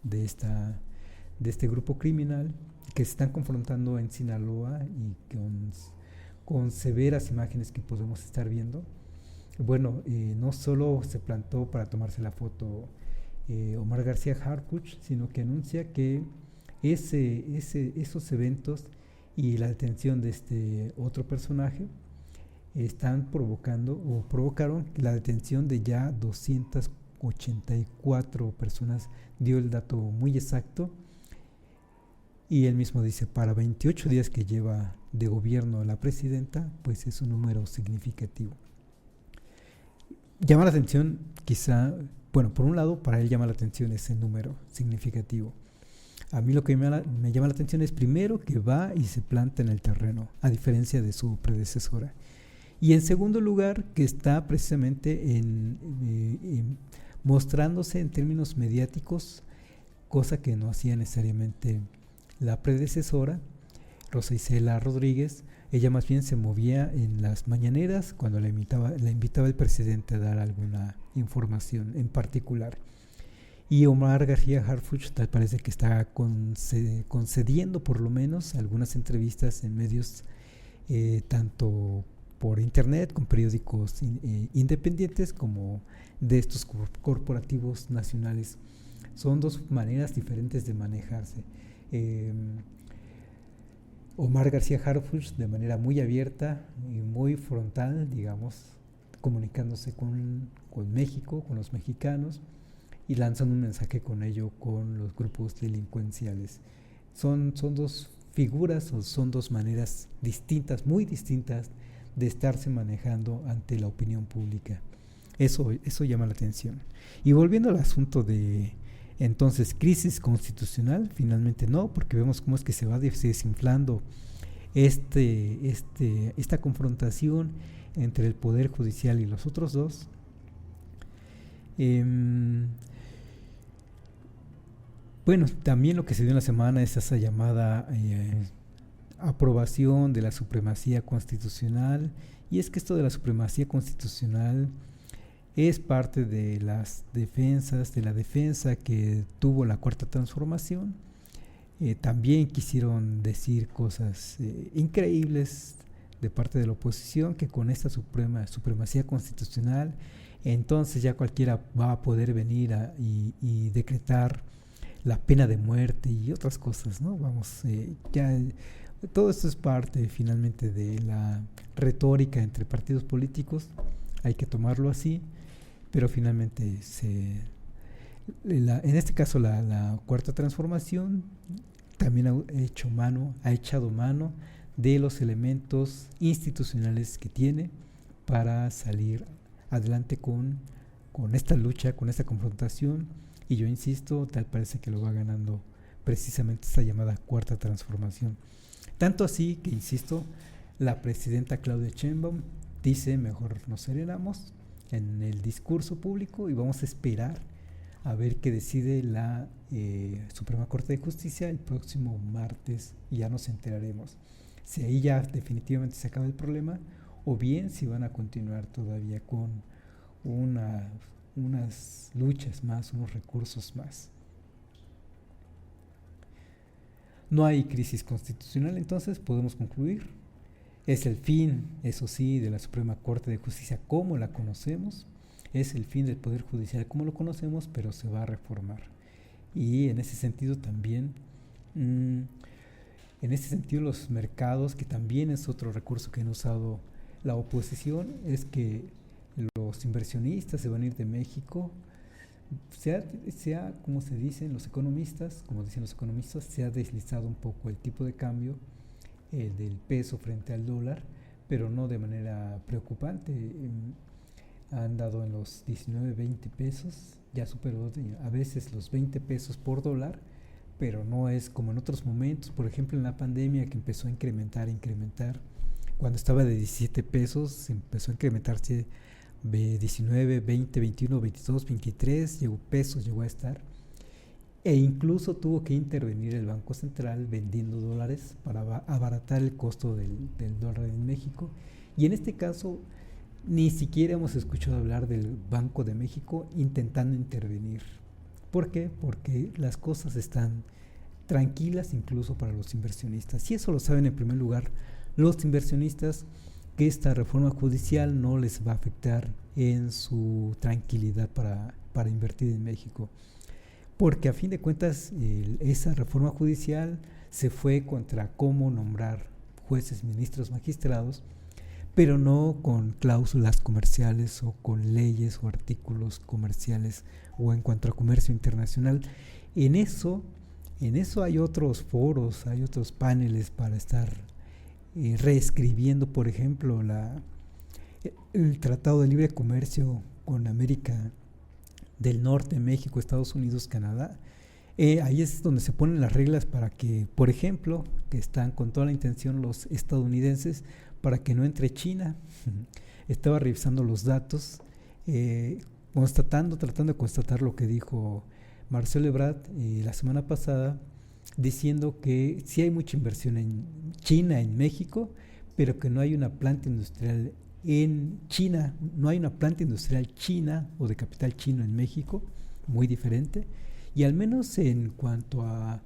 Speaker 2: de este grupo criminal, que se están confrontando en Sinaloa y con severas imágenes que podemos estar viendo. Bueno, no solo se plantó para tomarse la foto Omar García Harfuch, sino que anuncia que esos eventos y la detención de este otro personaje provocaron la detención de ya 284 personas. Dio el dato muy exacto, y él mismo dice, para 28 días que lleva de gobierno la presidenta, pues es un número significativo. Llama la atención, quizá, bueno, por un lado, para él llama la atención ese número significativo. A mí lo que me llama la atención es primero que va y se planta en el terreno, a diferencia de su predecesora. Y en segundo lugar, que está precisamente mostrándose en términos mediáticos, cosa que no hacía necesariamente la predecesora, Rosa Isela Rodríguez. Ella más bien se movía en las mañaneras cuando la invitaba el presidente a dar alguna información en particular. Y Omar García Harfuch tal parece que está concediendo por lo menos algunas entrevistas en medios tanto por internet, con periódicos independientes, como de estos corporativos nacionales. Son dos maneras diferentes de manejarse. Omar García Harfuch de manera muy abierta y muy frontal, digamos, comunicándose con México, con los mexicanos, y lanzando un mensaje con ello con los grupos delincuenciales. Son dos figuras, o son dos maneras distintas, muy distintas, de estarse manejando ante la opinión pública. Eso llama la atención. Y volviendo al asunto de entonces crisis constitucional, finalmente no, porque vemos cómo es que se va desinflando esta confrontación entre el Poder Judicial y los otros dos. Bueno, también lo que se dio en la semana es esa llamada aprobación de la supremacía constitucional, y es que esto de la supremacía constitucional es parte de las defensas, de la defensa que tuvo la Cuarta Transformación. También quisieron decir cosas increíbles de parte de la oposición, que con esta supremacía constitucional, entonces ya cualquiera va a poder venir y decretar la pena de muerte y otras cosas, ¿no? Ya todo esto es parte finalmente de la retórica entre partidos políticos, hay que tomarlo así, pero finalmente en este caso la Cuarta Transformación también ha echado mano de los elementos institucionales que tiene para salir adelante con esta lucha, con esta confrontación. Y yo insisto, tal parece que lo va ganando precisamente esta llamada cuarta transformación. Tanto así que, insisto, la presidenta Claudia Sheinbaum dice: mejor nos serenamos en el discurso público y vamos a esperar a ver qué decide la Suprema Corte de Justicia el próximo martes, y ya nos enteraremos si ahí ya definitivamente se acaba el problema, o bien si van a continuar todavía con unas luchas más, unos recursos más. No hay crisis constitucional, entonces podemos concluir. Es el fin, eso sí, de la Suprema Corte de Justicia como la conocemos. Es el fin del Poder Judicial como lo conocemos, pero se va a reformar. Y en ese sentido también, los mercados, que también es otro recurso que han usado la oposición, es que los inversionistas se van a ir de México. Como se dicen los economistas, se ha deslizado un poco el tipo de cambio del peso frente al dólar, pero no de manera preocupante. Ha andado en los 19, 20 pesos, ya superó a veces los 20 pesos por dólar, pero no es como en otros momentos, por ejemplo en la pandemia, que empezó a incrementar, cuando estaba de 17 pesos, empezó a incrementarse de 19, 20, 21, 22, 23 llegó a estar, e incluso tuvo que intervenir el Banco Central vendiendo dólares para abaratar el costo del dólar en México. Y en este caso ni siquiera hemos escuchado hablar del Banco de México intentando intervenir. ¿Por qué? Porque las cosas están tranquilas incluso para los inversionistas, y eso lo saben en primer lugar los inversionistas, que esta reforma judicial no les va a afectar en su tranquilidad para invertir en México, porque a fin de cuentas esa reforma judicial se fue contra cómo nombrar jueces, ministros, magistrados, pero no con cláusulas comerciales o con leyes o artículos comerciales o en cuanto a comercio internacional. En eso hay otros foros, hay otros paneles para estar reescribiendo, por ejemplo, el Tratado de Libre Comercio con América del Norte, México, Estados Unidos, Canadá. Ahí es donde se ponen las reglas para que, por ejemplo, que están con toda la intención los estadounidenses, para que no entre China. Estaba revisando los datos, tratando de constatar lo que dijo Marcelo Ebrard la semana pasada, diciendo que sí hay mucha inversión en China, en México, pero que no hay una planta industrial en China, no hay una planta industrial china o de capital chino en México, muy diferente. Y al menos en cuanto a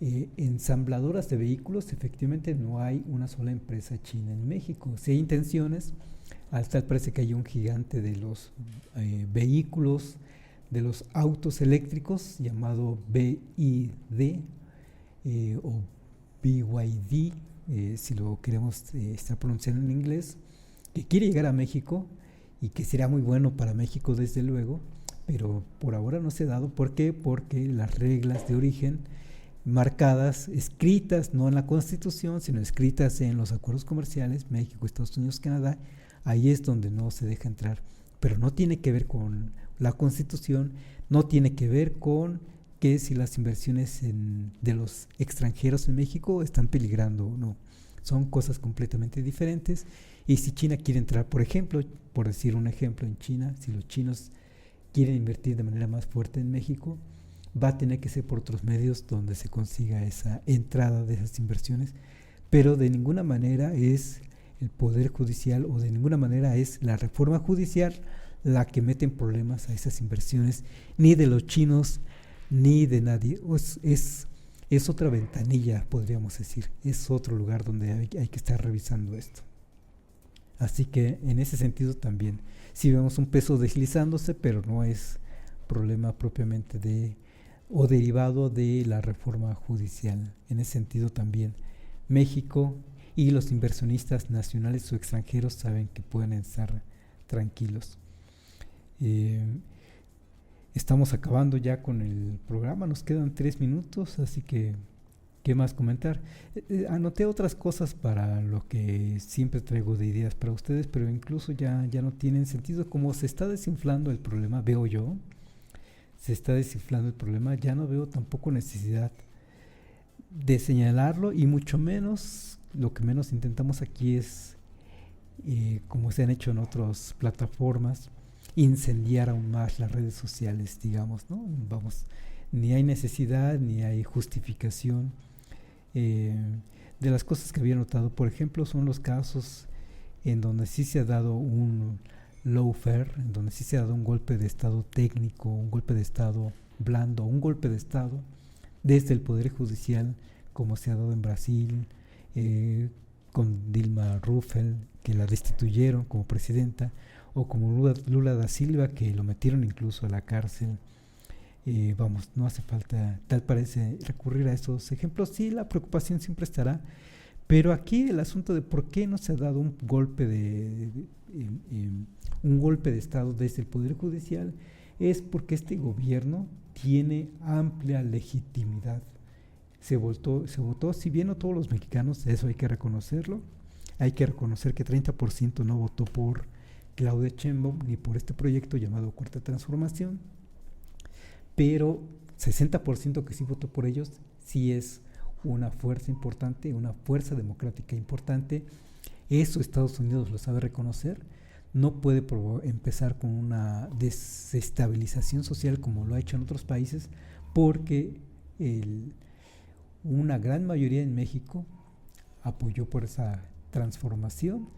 Speaker 2: ensambladoras de vehículos, efectivamente no hay una sola empresa china en México. Sí hay intenciones, hasta parece que hay un gigante de los vehículos, de los autos eléctricos, llamado BYD o BYD, si lo queremos estar pronunciando en inglés, que quiere llegar a México y que será muy bueno para México desde luego, pero por ahora no se ha dado. ¿Por qué? Porque las reglas de origen marcadas, escritas no en la Constitución, sino escritas en los acuerdos comerciales México, Estados Unidos, Canadá, ahí es donde no se deja entrar, pero no tiene que ver con la Constitución, no tiene que ver con que si las inversiones de los extranjeros en México están peligrando o no. Son cosas completamente diferentes. Y si China quiere entrar, por ejemplo, por decir un ejemplo, en China, si los chinos quieren invertir de manera más fuerte en México, va a tener que ser por otros medios donde se consiga esa entrada de esas inversiones, pero de ninguna manera es el Poder Judicial o de ninguna manera es la reforma judicial la que mete en problemas a esas inversiones, ni de los chinos, ni de nadie. Es otra ventanilla, podríamos decir, es otro lugar donde hay que estar revisando esto. Así que en ese sentido también, si vemos un peso deslizándose, pero no es problema propiamente o derivado de la reforma judicial. En ese sentido también México y los inversionistas nacionales o extranjeros saben que pueden estar tranquilos. Estamos acabando ya con el programa, nos quedan 3 minutos, así que ¿Qué más comentar? Anoté otras cosas para lo que siempre traigo de ideas para ustedes, pero incluso ya no tienen sentido. Como se está desinflando el problema, veo yo, se está desinflando el problema, ya no veo tampoco necesidad de señalarlo, y mucho menos, lo que menos intentamos aquí es, como se han hecho en otras plataformas, incendiar aún más las redes sociales, digamos, ¿no? Vamos, ni hay necesidad, ni hay justificación. De las cosas que había notado, por ejemplo, son los casos en donde sí se ha dado un lawfare, en donde sí se ha dado un golpe de estado técnico, un golpe de estado blando, un golpe de estado desde el Poder Judicial, como se ha dado en Brasil, con Dilma Rousseff, que la destituyeron como presidenta, o como Lula da Silva, que lo metieron incluso a la cárcel. Vamos, no hace falta, tal parece, recurrir a estos ejemplos. Sí, la preocupación siempre estará, pero aquí el asunto de por qué no se ha dado un golpe de estado desde el Poder Judicial es porque este gobierno tiene amplia legitimidad. Se votó, si bien no todos los mexicanos, eso hay que reconocerlo, hay que reconocer que 30% no votó por Claudia Sheinbaum ni por este proyecto llamado Cuarta Transformación, pero 60% que sí votó por ellos sí es una fuerza importante, una fuerza democrática importante. Eso Estados Unidos lo sabe reconocer. No puede empezar con una desestabilización social como lo ha hecho en otros países, porque una gran mayoría en México apoyó por esa transformación.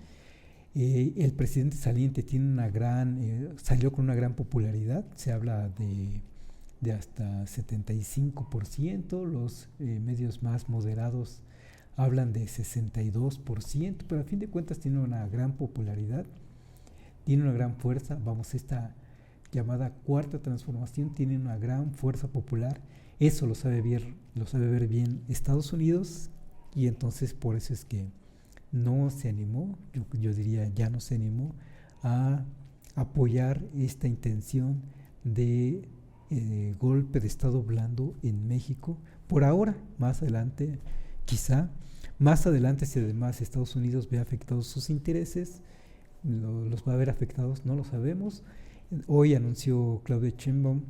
Speaker 2: El presidente saliente tiene salió con una gran popularidad, se habla de hasta 75%, los medios más moderados hablan de 62%, pero a fin de cuentas tiene una gran popularidad, tiene una gran fuerza. Vamos, esta llamada Cuarta Transformación tiene una gran fuerza popular. Eso lo sabe ver bien Estados Unidos, y entonces por eso es que no se animó, yo diría ya no se animó a apoyar esta intención de golpe de estado blando en México. Por ahora, más adelante, quizá, más adelante, si además Estados Unidos ve afectados sus intereses, los va a ver afectados, no lo sabemos. Hoy anunció Claudia Sheinbaum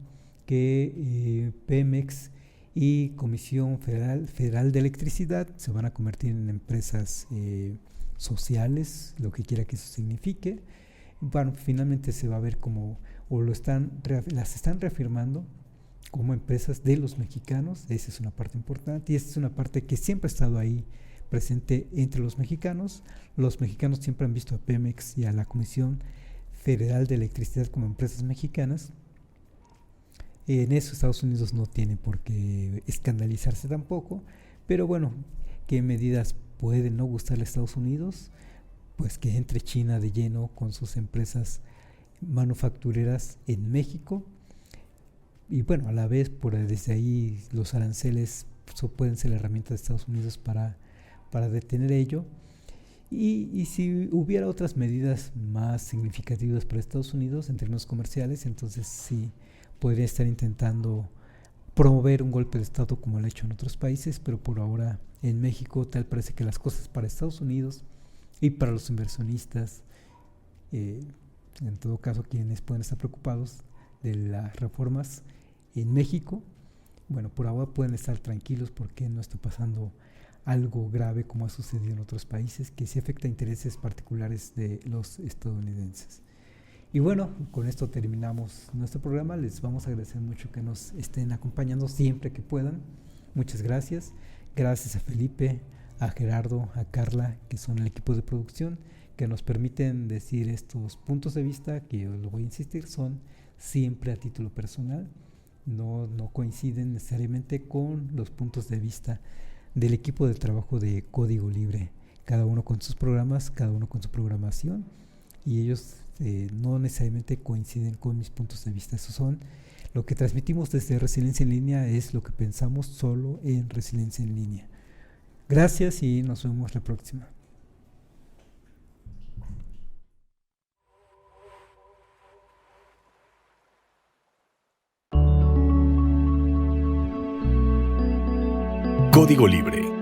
Speaker 2: que Pemex y Comisión Federal de Electricidad se van a convertir en empresas sociales, lo que quiera que eso signifique. Bueno, finalmente se va a ver como, o las están reafirmando como empresas de los mexicanos. Esa es una parte importante, y esa es una parte que siempre ha estado ahí presente entre los mexicanos. Los mexicanos siempre han visto a Pemex y a la Comisión Federal de Electricidad como empresas mexicanas. En eso Estados Unidos no tiene por qué escandalizarse tampoco, pero bueno, ¿qué medidas pueden no gustarle a Estados Unidos? Pues que entre China de lleno con sus empresas manufactureras en México, y bueno, a la vez desde ahí los aranceles pueden ser la herramienta de Estados Unidos para detener ello. Y si hubiera otras medidas más significativas para Estados Unidos en términos comerciales, entonces sí podría estar intentando promover un golpe de estado como lo ha hecho en otros países, pero por ahora en México tal parece que las cosas para Estados Unidos y para los inversionistas, en todo caso quienes pueden estar preocupados de las reformas en México, bueno, por ahora pueden estar tranquilos porque no está pasando algo grave como ha sucedido en otros países, que sí afecta a intereses particulares de los estadounidenses. Y bueno, con esto terminamos nuestro programa. Les vamos a agradecer mucho que nos estén acompañando siempre que puedan. Muchas gracias. Gracias a Felipe, a Gerardo, a Carla, que son el equipo de producción, que nos permiten decir estos puntos de vista, que yo lo voy a insistir, son siempre a título personal, no coinciden necesariamente con los puntos de vista del equipo de trabajo de Código Libre, cada uno con sus programas, cada uno con su programación, y ellos no necesariamente coinciden con mis puntos de vista. Esos son lo que transmitimos desde Resiliencia en Línea, es lo que pensamos solo en Resiliencia en Línea. Gracias y nos vemos la próxima.
Speaker 1: Código Libre.